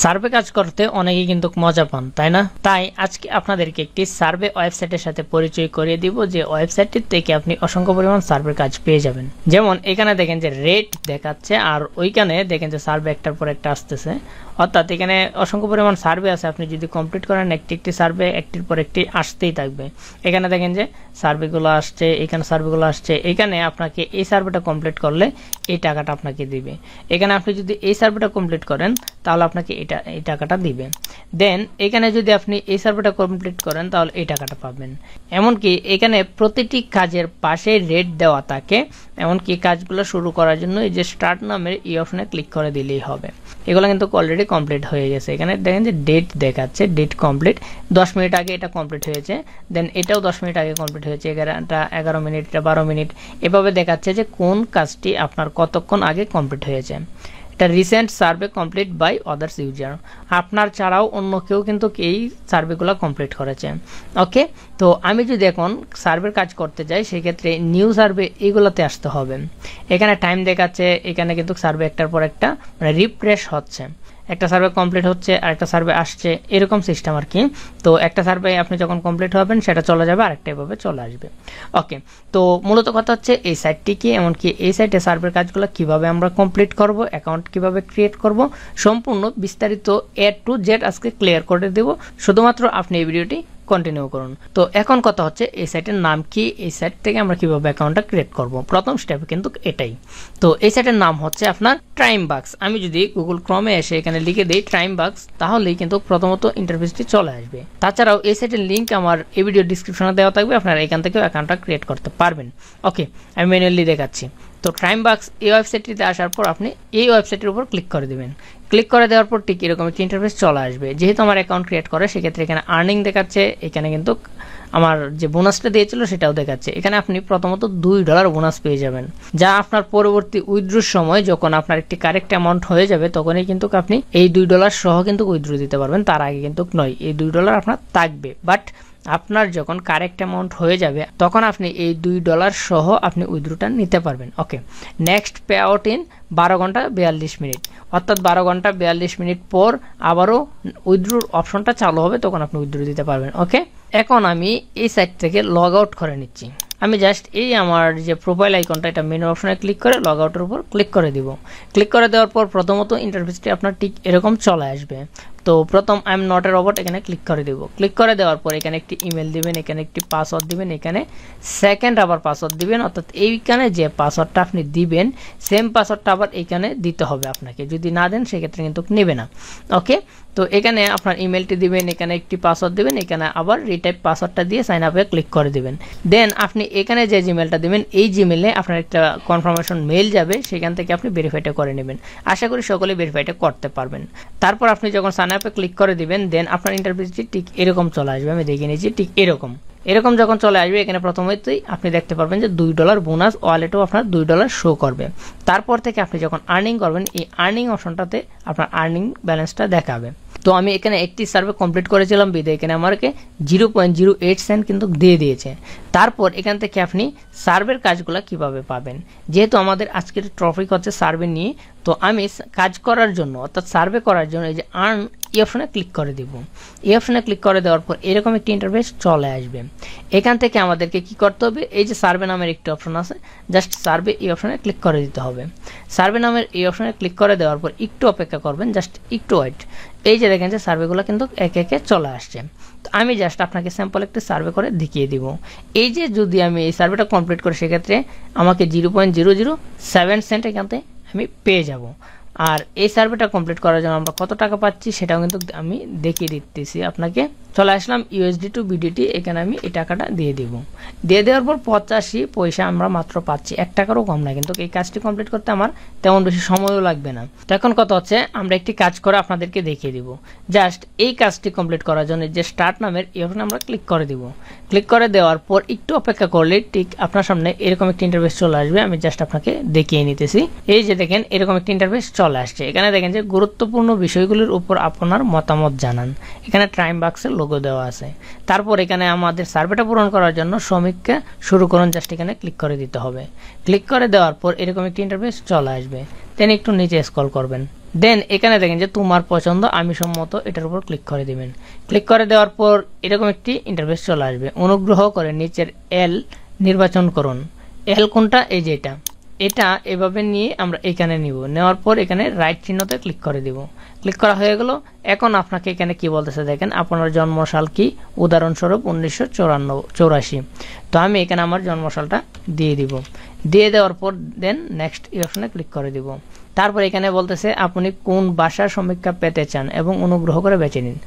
Survey কাজ করতে অনেকেই কিন্তু মজা পান, তাই না? তাই আজকে আপনাদেরকে একটি সার্ভে ওয়েবসাইটের সাথে পরিচয় করিয়ে দিব, যে ওয়েবসাইটটির থেকে আপনি অসংখ্য পরিমাণ সার্ভে কাজ পেয়ে যাবেন। যেমন এখানে দেখেন যে রেট দেখাচ্ছে, আর ওইখানে দেখেন যে সার্ভে একটার পর একটা আসতেছে, অর্থাৎ এখানে অসংখ্য পরিমাণ সার্ভে আছে। আপনি যদি কমপ্লিট করেন একটি একটি সার্ভে একটির পর একটি আসতেই থাকবে। এখানে দেখেন যে সার্ভেগুলো আসছে, এখানে সার্ভেগুলো আসছে। এখানে আপনাকে এই সার্ভেটা কমপ্লিট করলে এই টাকাটা আপনাকে দিবে। এখানে আপনি যদি এই সার্ভেটা কমপ্লিট করেন তাহলে আপনাকে এই টাকাটা দিবে। দেন এখানে যদি আপনি এই সার্ভেটা কমপ্লিট করেন তাহলে এই টাকাটা পাবেন। এমনকি এখানে প্রতিটি কাজের পাশে রেট দেওয়া থাকে। এমনকি কাজগুলো শুরু করার জন্য এই যে স্টার্ট নামের এই অপশনে ক্লিক করে দিলেই হবে। এগুলো কিন্তু অলরেডি কমপ্লিট হয়ে গেছে। এখানে দেখেন যে ডেট দেখাচ্ছে, ডেট কমপ্লিট, 10 মিনিট আগে এটা কমপ্লিট হয়েছে। দেন এটাও 10 মিনিট আগে কমপ্লিট হয়েছে, 11 মিনিট, এটা 12 মিনিট। এভাবে দেখাচ্ছে যে কোন কাজটি আপনার কতক্ষণ আগে কমপ্লিট হয়েছে। এটা recent survey complete by others user, আপনার ছাড়াও অন্য কেউ কিন্তু এই সার্ভেগুলো কমপ্লিট করেছে। ওকে, তো আমি যদি এখন সার্ভের কাজ করতে যাই সেক্ষেত্রে নিউ সার্ভে এইগুলোতে আসতে হবে। এখানে টাইম দেখাচ্ছে, এখানে কিন্তু সার্ভে একটার পর একটা মানে রিফ্রেশ হচ্ছে। একটা সার্ভে কমপ্লিট হচ্ছে আর একটা সার্ভে আসছে, এরকম সিস্টেম আর কি। তো একটা সার্ভে আপনি যখন কমপ্লিট হবেন সেটা চলে যাবে, আরেকটা এভাবে চলে আসবে। ওকে, তো মূলত কথা হচ্ছে এই সাইটটি কি, এমনকি এই সাইটে সার্ভের কাজগুলো কিভাবে আমরা কমপ্লিট করব, অ্যাকাউন্ট কিভাবে ক্রিয়েট করব, সম্পূর্ণ বিস্তারিত A to Z আজকে ক্লিয়ার করে দেব। শুধুমাত্র আপনি এই ভিডিওটি কন্টিনিউ করুন। তো এখন কথা হচ্ছে এই সাইটের নাম কি, এই সাইট থেকে আমরা কিভাবে অ্যাকাউন্টটা ক্রিয়েট করব। প্রথম স্টেপ কিন্তু এটাই। তো এই সাইটের নাম হচ্ছে আপনার ট্রাইমবাক্স। আমি যদি গুগল ক্রমে এসে এখানে লিখে দিই ট্রাইমবাক্স, তাহলেই কিন্তু প্রথমত ইন্টারফেসটি চলে আসবে। তাছাড়াও এই সাইটের লিঙ্ক আমার এই ভিডিও ডিসক্রিপশনে দেওয়া থাকবে, আপনারা এখান থেকেও অ্যাকাউন্টটা ক্রিয়েট করতে পারবেন। ওকে, আমি ম্যানুয়ালি দেখাচ্ছি। তো ট্রাইমবাক্স এই ওয়েবসাইটটিতে আসার পর আপনি এই ওয়েবসাইটের উপর ক্লিক করে দেবেন। ক্লিক করে দেওয়ার পর ঠিক এরকম একটি ইন্টারফেস চলে আসবে। যেহেতু আমার অ্যাকাউন্ট ক্রিয়েট করে সেক্ষেত্রে এখানে আর্নিং দেখাচ্ছে, এখানে কিন্তু আমার যে বোনাসটা দিয়েছিল সেটাও দেখাচ্ছে। এখানে আপনি প্রথমত $2 বোনাস পেয়ে যাবেন, যা আপনার পরবর্তী উইথড্রোর সময় যখন আপনার একটি কারেক্ট অ্যামাউন্ট হয়ে যাবে তখনই কিন্তু আপনি এই $2 সহ কিন্তু উইথড্রো দিতে পারবেন। তার আগে কিন্তু নয়, এই $2 আপনার থাকবে। বাট আপনার যখন কারেক্ট অ্যামাউন্ট হয়ে যাবে তখন আপনি এই $2 সহ আপনি উইথড্রোটা নিতে পারবেন। ওকে, নেক্সট পে আউট ইন 12 ঘন্টা 42 মিনিট, অর্থাৎ 12 ঘন্টা 42 মিনিট পর আবারও উইথড্রোর অপশনটা চালু হবে, তখন আপনি উইথড্রো দিতে পারবেন। ওকে, এখন আমি এই সাইট থেকে লগ আউট করে নিচ্ছি। আমি জাস্ট এই আমার যে প্রোফাইল আইকনটা এটা মেনু অপশনে ক্লিক করে লগ আউটের উপর ক্লিক করে দিব। ক্লিক করে দেওয়ার পর প্রথমত ইন্টারফেসটি আপনার ঠিক এরকম চলে আসবে। তো প্রথম I am not a robot এখানে ক্লিক করে দেব। ক্লিক করে দেওয়ার পর এখানে একটি ইমেল দিবেন, এখানে একটি পাসওয়ার্ড দিবেন, এখানে সেকেন্ড আবার পাসওয়ার্ড দিবেন, অর্থাৎ এইখানে যে পাসওয়ার্ডটা আপনি দিবেন সেম পাসওয়ার্ডটা আবার এখানে দিতে হবে আপনাকে। যদি না দেন সেক্ষেত্রে কিন্তু নেবে না। ওকে, তো এখানে আপনার ইমেলটি দিবেন, এখানে একটি পাসওয়ার্ড দিবেন, এখানে আবার রিটাইপ পাসওয়ার্ডটা দিয়ে সাইন আপে ক্লিক করে দিবেন। দেন আপনি এখানে যে জিমেলটা দিবেন এই জিমেলে আপনার একটা কনফার্মেশন মেইল যাবে, সেখান থেকে আপনি ভেরিফাইটা করে নেবেন। আশা করি সকলে ভেরিফাইটা করতে পারবেন। তারপর আপনি যখন সাইন আপে ক্লিক করে দিবেন দেন আপনার ইন্টারফেসটি ঠিক এরকম চলে আসবে। আমি দেখে নিয়েছি ঠিক এরকম যখন চলে আসবে এখানে প্রথমেই আপনি দেখতে পারবেন যে $2 বোনাস ওয়ালেটেও আপনার $2 শো করবে। তারপর থেকে আপনি যখন আর্নিং করবেন এই আর্নিং অপশনটাতে আপনার আর্নিং ব্যালেন্সটা দেখাবে। তো আমি এখানে একটি সার্ভে কমপ্লিট করেছিলাম বিদে এখানে আমাকে 0.08 সেন্ট কিন্তু দিয়ে দিয়েছে। তারপর এখান থেকে আপনি সার্ভের কাজগুলো কিভাবে পাবেন, যেহেতু আমাদের আজকের টপিক হচ্ছে সার্ভে নিয়ে, তো আমি কাজ করার জন্য অর্থাৎ সার্ভে করার জন্য এই যে আর্ন এই অপশনে ক্লিক করে দিব। এই অপশনে ক্লিক করে দেওয়ার পর এরকম একটি ইন্টারফেস চলে আসবে। এখান থেকে আমাদেরকে কি করতে হবে, এই যে সার্ভে নামের একটি অপশন আছে, জাস্ট সার্ভে এই অপশনে ক্লিক করে দিতে হবে। সার্ভে নামের এই অপশনে ক্লিক করে দেওয়ার পর একটু অপেক্ষা করবেন, জাস্ট একটু ওয়েট। এই যে দেখেন যে সার্ভেগুলো কিন্তু একে একে চলে আসছে। তো আমি জাস্ট আপনাকে স্যাম্পল একটা সার্ভে করে দেখিয়ে দিব। এই যে যদি আমি এই সার্ভেটা কমপ্লিট করি সেক্ষেত্রে আমাকে 0.007 সেন্ট এখান থেকে আমি পেয়ে যাব। আর এই সার্ভেটা কমপ্লিট করার জন্য আমরা কত টাকা পাচ্ছি সেটাও কিন্তু আমি দেখিয়ে দিতেছি আপনাকে। চলে আসলাম USD টু BDT, এখানে আমি এই টাকাটা দিয়ে দিব। দিয়ে দেওয়ার পর 85 পয়সা আমরা মাত্র পাচ্ছি, 1 টাকারও কম না। কিন্তু এই কাজটি কমপ্লিট করতে আমার তেমন বেশি সময়ও লাগবে না। তো এখন কথা হচ্ছে আমরা একটি কাজ করে আপনাদেরকে দেখিয়ে দিব। জাস্ট এই কাজটি কমপ্লিট করার জন্য যে স্টার্ট নামের এই অপশনে আমরা ক্লিক করে দিব। ক্লিক করে দেওয়ার পর একটু অপেক্ষা করলে ঠিক আপনার সামনে এরকম একটি ইন্টারফেস চলে আসবে। আমি জাস্ট আপনাকে দেখিয়ে নিতেছি। এই যে দেখেন এরকম একটি ইন্টারফেস চলে আসছে। এখানে দেখেন যে গুরুত্বপূর্ণ বিষয়গুলির উপর আপনার মতামত জানান, এখানে ট্রাইমবাক্সের লোগো দেওয়া আছে। তারপর এখানে আমাদের সার্ভেটা পূরণ করার জন্য সমীক্ষা শুরু করুন, জাস্ট এখানে ক্লিক করে দিতে হবে। ক্লিক করে দেওয়ার পর এরকম একটি ইন্টারফেস চলে আসবে। দেন একটু নিচে স্ক্রল করবেন। দেন এখানে দেখেন যে তোমার পছন্দ আমি সম্মত এটার উপর ক্লিক করে দিবেন। ক্লিক করে দেওয়ার পর এরকম একটি ইন্টারফেস চলে আসবে। অনুগ্রহ করে নিচের এল নির্বাচন করুন। এল কোনটা? এই যে এটা এভাবে নিয়ে আমরা এখানে নিব। নেওয়ার পর এখানে রাইট চিহ্নতে ক্লিক করে দিব। ক্লিক করা হয়ে গেল। এখন আপনাকে এখানে কি বলতেছে দেখেন, আপনার জন্মসাল কি, উদাহরণস্বরূপ 1984। তো আমি এখানে আমার জন্মসালটা দিয়ে দিব। দিয়ে দেওয়ার পর দেন নেক্সট এই অপশনে ক্লিক করে দিব। তারপর এখানে বলতেছে আপনি কোন ভাষার সমীক্ষা পেতে চান এবং অনুগ্রহ করে বেছে নিন।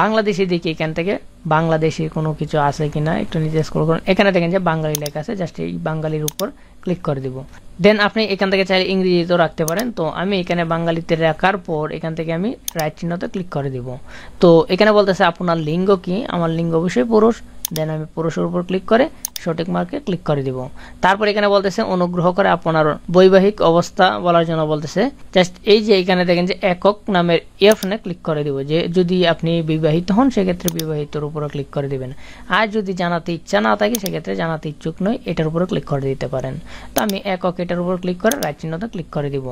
বাংলাদেশি দিকে এখান থেকে বাংলাদেশি কোনো কিছু আছে কিনা একটু নিচে স্ক্রল করুন। এখানে দেখেন যে বাঙালি লেখা আছে, জাস্ট এই বাঙালির উপর ক্লিক করে দিব। দেন আপনি এখান থেকে চাইলে ইংরেজিতেও রাখতে পারেন। তো আমি এখানে বাঙালিতে রাখার পর এখান থেকে আমি রাইট চিহ্নতে ক্লিক করে দিব। তো এখানে বলতেছে আপনার লিঙ্গ কি, আমার লিঙ্গ অবশ্যই পুরুষ। দেন আমি পুরুষের উপর ক্লিক করে সঠিক মার্কে ক্লিক করে দিব। তারপর এখানে বলতেছে অনুগ্রহ করে আপনার বৈবাহিক অবস্থা বলার জন্য বলতেছে জাস্ট এই যে এখানে দেখেন যে একক নামের অপশনে ক্লিক করে দিব। যে যদি আপনি বিবাহিত হন সেক্ষেত্রে বিবাহিতর উপরে ক্লিক করে দিবেন। আর যদি জানাতে ইচ্ছা না থাকে সেক্ষেত্রে জানাতে ইচ্ছুক নয় এটার উপরে ক্লিক করে দিতে পারেন। তো আমি একক এটার উপর ক্লিক করে রাইট চিহ্নতে ক্লিক করে দিব।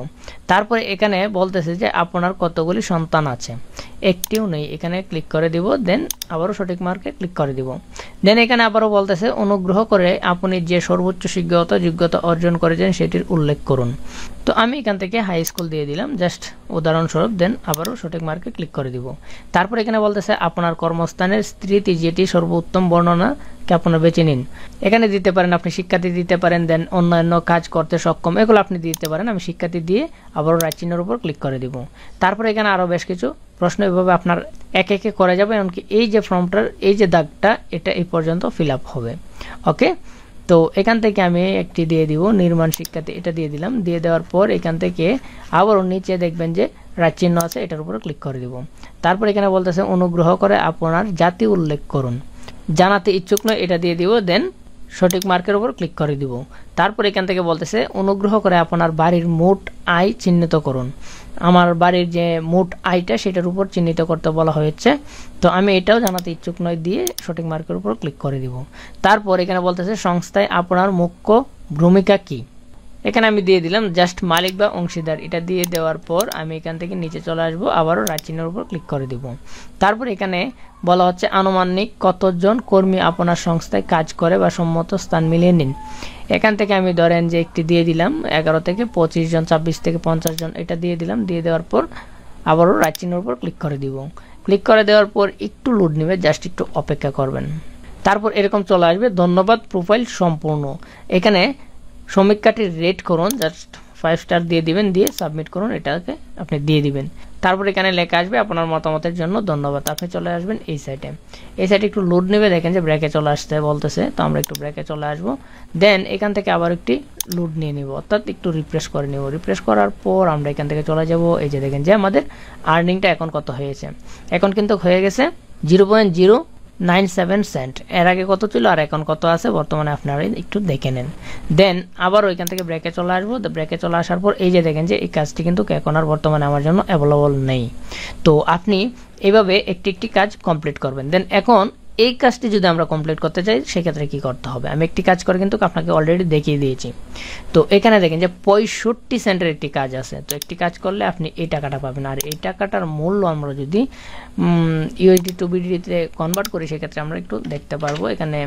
তারপরে এখানে বলতেছে যে আপনার কতগুলি সন্তান আছে, একটিও নেই, এখানে ক্লিক করে দিব। দেন আবারও সঠিক মার্কে ক্লিক করে দিব। দেন এখানে আবারও বলতেছে অনুগ্রহ করে আপনি যে সর্বোচ্চ যোগ্যতা অর্জন করেছেন সেটির উল্লেখ করুন। তো আমি এখান থেকে হাই স্কুল দিয়ে দিলাম জাস্ট উদাহরণস্বরূপ। দেন আবারও সঠিক মার্কে ক্লিক করে দিব। তারপর এখানে বলতেছে আপনার কর্মস্থানের স্মৃতি যেটি সর্বোত্তম বর্ণনাকে আপনারা বেছে নিন। এখানে দিতে পারেন আপনি শিক্ষার্থী দিতে পারেন, দেন অন্যান্য কাজ করতে সক্ষম, এগুলো আপনি দিতে পারেন। আমি শিক্ষার্থী দিয়ে আবারও রাইট চিহ্নের উপর ক্লিক করে দিব। তারপর এখানে আরও বেশ কিছু প্রশ্ন এভাবে আপনার একে একে করে যাবে, এমনকি এই যে ফর্মটার এই যে দাগটা এটা এই পর্যন্ত ফিল আপ হবে। ওকে, তো এখান থেকে আমি একটি দিয়ে দিব নির্মাণ শিক্ষার্থী, এটা দিয়ে দিলাম। দিয়ে দেওয়ার পর এখান থেকে আবারও নিচে দেখবেন যে রাইট চিহ্ন আছে, এটার উপরে ক্লিক করে দিব। তারপর এখানে বলতেছে অনুগ্রহ করে আপনার জাতি উল্লেখ করুন। জানাতে ইচ্ছুক নয় এটা দিয়ে দিব। দেন সঠিক মার্কের উপর ক্লিক করে দিব। তারপর এখান থেকে বলতেছে অনুগ্রহ করে আপনার বাড়ির মোট আয় চিহ্নিত করুন। আমার বাড়ির যে মোট আয়টা সেটার উপর চিহ্নিত করতে বলা হয়েছে। তো আমি এটাও জানাতে ইচ্ছুক নয় দিয়ে সঠিক মার্কের উপর ক্লিক করে দিব। তারপর এখানে বলতেছে সংস্থায় আপনার মুখ্য ভূমিকা কি, এখানে আমি দিয়ে দিলাম জাস্ট মালিক বা অংশীদার। এটা দিয়ে দেওয়ার পর আমি এখান থেকে নিচে চলে আসবো, আবারও রাইট চিহ্নের উপর ক্লিক করে দিব। তারপর এখানে বলা হচ্ছে আনুমানিক কতজন কর্মী আপনার সংস্থায় কাজ করে বা সম্মত স্থান মিলিয়ে নিন। এখান থেকে আমি ধরেন যে একটি দিয়ে দিলাম 11 থেকে 25 জন, 26 থেকে 50 জন, এটা দিয়ে দিলাম। দিয়ে দেওয়ার পর আবারও রাইট চিহ্নের উপর ক্লিক করে দিব। ক্লিক করে দেওয়ার পর একটু লোড নেবে, জাস্ট একটু অপেক্ষা করবেন। তারপর এরকম চলে আসবে ধন্যবাদ প্রোফাইল সম্পূর্ণ। এখানে সমীক্ষাটি রেট করুন, জাস্ট 5 স্টার দিয়ে দিবেন, দিয়ে সাবমিট করুন, এটাকে আপনি দিয়ে দিবেন। তারপর এখানে লেখা আসবে আপনার মতামতের জন্য ধন্যবাদ। আপনি চলে আসবেন এই সাইটে। এই সাইটে একটু লোড নেবে, দেখেন যে ব্রেকে চলে আসতে বলতেছে, তো আমরা একটু ব্রেকে চলে আসবো। দেন এখান থেকে আবার একটি লোড নিয়ে নিব, অর্থাৎ একটু রিফ্রেশ করে নিব। রিফ্রেশ করার পর আমরা এখান থেকে চলে যাব। এই যে দেখেন যে আমাদের আর্নিংটা এখন কত হয়েছে, এখন কিন্তু হয়ে গেছে 0.097 সেন্ট। এর আগে কত ছিল আর এখন কত আছে বর্তমানে আপনারা একটু দেখে নেন। দেন আবার ওইখান থেকে ব্রেকে চলে আসবো। ব্রেকে চলে আসার পর এই যে দেখেন যে এই কাজটি কিন্তু এখন আর বর্তমানে আমার জন্য অ্যাভেলেবল নেই। তো আপনি এইভাবে একটি একটি কাজ কমপ্লিট করবেন। দেন এখন এই কাজটি যদি আমরা কমপ্লিট করতে চাই সেক্ষেত্রে কি করতে হবে, আমি একটি কাজ করে কিন্তু আপনাকে অলরেডি দেখিয়ে দিয়েছি। তো এখানে দেখেন যে 65 সেন্টের একটি কাজ আছে। তো একটি কাজ করলে আপনি এই টাকাটা পাবেন। আর এই টাকাটার মূল্য আমরা যদি ইউএসডি টু বিডিতে কনভার্ট করি সেক্ষেত্রে আমরা একটু দেখতে পারবো। এখানে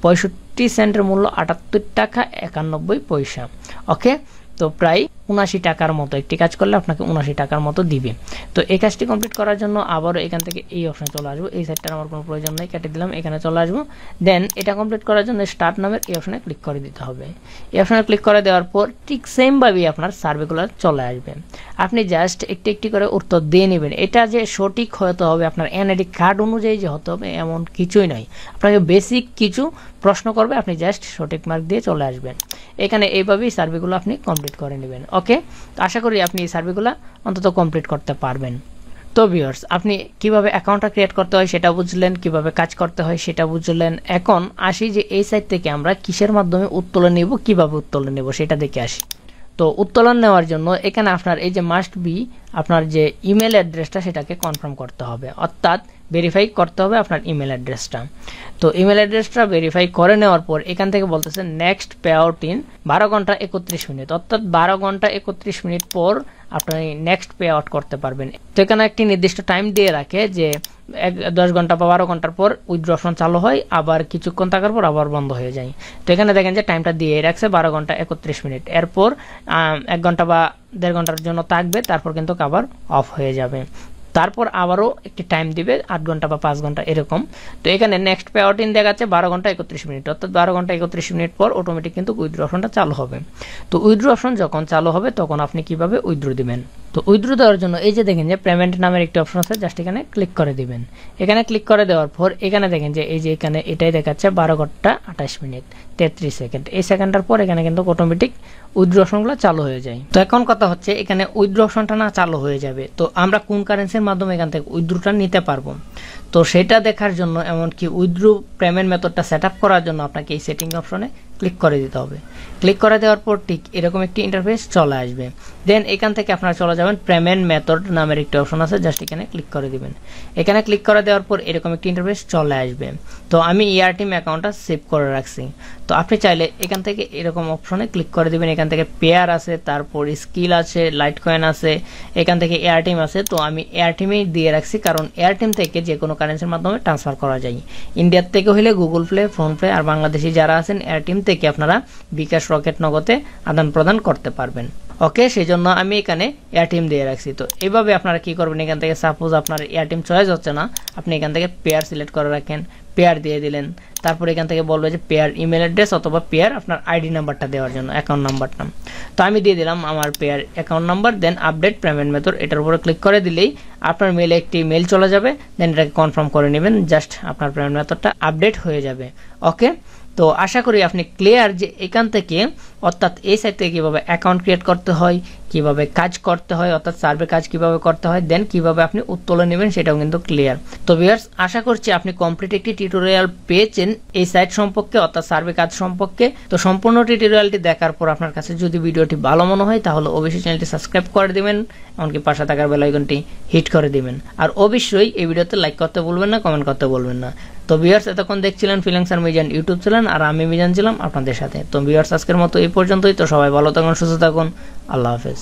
65 সেন্টের মূল্য 78 টাকা 91 পয়সা। ওকে, তো প্রায় 79 টাকার মতো একটি কাজ করলে আপনাকে 79 টাকার মতো দিবে। তো এই কাজটি কমপ্লিট করার জন্য আবারও এখান থেকে এই অপশনে চলে আসবো। এই সাইটটার আমার কোনো প্রয়োজন নেই, কেটে দিলাম, এখানে চলে আসবো। দেন এটা কমপ্লিট করার জন্য স্টার্ট নামের এই অপশনে ক্লিক করে দিতে হবে। এই অপশনে ক্লিক করে দেওয়ার পর ঠিক সেমভাবেই আপনার সার্ভেগুলো চলে আসবে। আপনি জাস্ট একটি একটি করে উত্তর দিয়ে নেবেন। এটা যে সঠিক হতে হবে আপনার এনআইডি কার্ড অনুযায়ী যে হতে হবে এমন কিছুই নয়। আপনাকে বেসিক কিছু প্রশ্ন করবে, আপনি জাস্ট সঠিক মার্ক দিয়ে চলে আসবেন। এখানে এইভাবেই সার্ভেগুলো আপনি কমপ্লিট করে নেবেন। ওকে, আশা করি আপনি এই সার্ভেগুলো অন্তত কমপ্লিট করতে পারবেন। তো ভিউয়ার্স, আপনি কিভাবে অ্যাকাউন্টটা ক্রিয়েট করতে হয় সেটা বুঝলেন, কিভাবে কাজ করতে হয় সেটা বুঝলেন। এখন আসি যে এই সাইট থেকে আমরা কিসের মাধ্যমে উত্তোলন নেব, কিভাবে উত্তোলন নেব সেটা দেখে আসি। তো উত্তোলন নেওয়ার জন্য এখানে আপনার এই যে মাস্ট বি আপনার যে ইমেল অ্যাড্রেসটা সেটাকে কনফার্ম করতে হবে, অর্থাৎ ভেরিফাই করতে হবে আপনার ইমেল অ্যাড্রেসটা। তো ইমেল অ্যাড্রেসটা ভেরিফাই করে নেওয়ার পর এখান থেকে বলতেছে নেক্সট পে আউট ইন 12 ঘন্টা 31 মিনিট, অর্থাৎ 12 ঘন্টা 31 মিনিট পর আপনি নেক্সট পে আউট করতে পারবেন। তো এখানে একটি নির্দিষ্ট টাইম দিয়ে রাখে যে 10 ঘন্টা বা 12 ঘন্টার পর উইথড্র অপশন চালু হয়, আবার কিছুক্ষণ থাকার পর আবার বন্ধ হয়ে যায়। তো এখানে দেখেন যে টাইমটা দিয়ে রাখছে 12 ঘন্টা 31 মিনিট, এরপর 1 ঘন্টা বা 1.5 ঘন্টার জন্য থাকবে, তারপর কিন্তু আবার অফ হয়ে যাবে। তারপর আবারও একটি টাইম দিবে 8 ঘন্টা বা 5 ঘন্টা এরকম। তো এখানে নেক্সট পে আউট ইন দেখাচ্ছে 12 ঘন্টা 31 মিনিট, অর্থাৎ 12 ঘন্টা 31 মিনিট পর অটোমেটিক কিন্তু উইথড্র অপশনটা চালু হবে। তো উইথড্র অপশন যখন চালু হবে তখন আপনি কিভাবে উইথড্র দিবেন। তো উইথড্র দেওয়ার জন্য এই যে দেখেন যে পেমেন্ট নামের একটি অপশন আছে, জাস্ট এখানে ক্লিক করে দিবেন। এখানে ক্লিক করে দেওয়ার পর এখানে দেখেন যে এই যে এখানে এটাই দেখাচ্ছে 12 ঘন্টা 28 মিনিট 33 সেকেন্ড। এই সেকেন্ডটার পর এখানে কিন্তু অটোমেটিক উইথড্র অপশনগুলো চালু হয়ে যায়। তো এখন কথা হচ্ছে এখানে উইথড্র অপশনটা না চালু হয়ে যাবে, তো আমরা কোন কারেন্সির মাধ্যমে এখান থেকে উইথড্রটা নিতে পারবো। তো সেটা দেখার জন্য এমনকি উইথড্র পেমেন্ট মেথডটা সেট আপ করার জন্য আপনাকে এই সেটিং অপশনে ক্লিক করে দিতে হবে। ক্লিক করে দেওয়ার পর ঠিক এরকম একটি ইন্টারফেস চলে আসবে। দেন এখান থেকে আপনারা চলে যাবেন পেমেন্ট মেথড নামের একটি অপশন আছে, জাস্ট এখানে ক্লিক করে দিবেন। এখানে ক্লিক করে দেওয়ার পর এরকম একটি ইন্টারফেস চলে আসবে। তো আমি এয়ারটিম অ্যাকাউন্টটা সেভ করে রাখছি। তো আপনি চাইলে এখান থেকে এরকম অপশনে ক্লিক করে দিবেন। এখান থেকে পেয়ার আছে, তারপর স্কিল আছে, লাইট কয়েন আছে, এখান থেকে এয়ারটিম আছে। তো আমি এয়ারটিমেই দিয়ে রাখছি, কারণ এয়ারটিম থেকে যে কোনো কারেন্সির মাধ্যমে ট্রান্সফার করা যায়। ইন্ডিয়ার থেকে হলে গুগল প্লে, ফোন পে, আর বাংলাদেশি যারা আছেন এয়ারটিম থেকে আপনারা বিকাশ, রকেট, নগদে আদান প্রদান করতে পারবেন। ওকে, সেই জন্য আমি এখানে এয়ারটিম দিয়ে রাখছি। তো এইভাবে আপনারা কি করবেন, এখান থেকে সাপোজ আপনার এয়ারটিম চয়েস হচ্ছে না, আপনি এখান থেকে পেয়ার সিলেক্ট করে রাখেন, পেয়ার দিয়ে দিলেন। তারপর এখান থেকে বলবে যে পেয়ার ইমেল অ্যাড্রেস অথবা পেয়ার আপনার আইডি নাম্বারটা দেওয়ার জন্য, অ্যাকাউন্ট নাম্বারটা। তো আমি দিয়ে দিলাম আমার পেয়ার অ্যাকাউন্ট নাম্বার, দেন আপডেট পেমেন্ট মেথড, এটার উপরে ক্লিক করে দিলেই আপনার মেলে একটি মেল চলে যাবে। দেন এটাকে কনফার্ম করে নেবেন, জাস্ট আপনার পেমেন্ট মেথডটা আপডেট হয়ে যাবে। ওকে, তো আশা করি আপনি ক্লিয়ার যে এখান থেকে অর্থাৎ এই সাইট থেকে কীভাবে অ্যাকাউন্ট ক্রিয়েট করতে হয়, কিভাবে কাজ করতে হয়, অর্থাৎ সার্ভে কাজ কিভাবে করতে হয়, দেন কিভাবে আপনি উত্তোলন নেবেন সেটাও কিন্তু ক্লিয়ার। তো ভিউয়ার্স, আশা করছি আপনি কমপ্লিট একটি টিউটোরিয়াল পেয়েছেন এই সাইট সম্পর্কে, অর্থাৎ সার্ভে কাজ সম্পর্কে। তো সম্পূর্ণ টিউটোরিয়ালটি দেখার পর আপনার কাছে যদি ভিডিওটি ভালো মনে হয় তাহলে অবশ্যই চ্যানেলটি সাবস্ক্রাইব করে দিবেন, এমনকি পাশে থাকার বেল আইকনটি হিট করে দিবেন। আর অবশ্যই এই ভিডিওতে লাইক করতে ভুলবেন না, কমেন্ট করতে ভুলবেন না। তো ভিউয়ার্স, এতক্ষণ দেখছিলেন ফ্রিল্যান্সার মিজান ইউটিউব চ্যানেল, আর আমি মিজান ছিলাম আপনাদের সাথে। তো ভিউয়ার্স, আজকের মতো এই পর্যন্তই। তো সবাই ভালো থাকুন, সুস্থ থাকুন, আল্লাহ হাফেজ।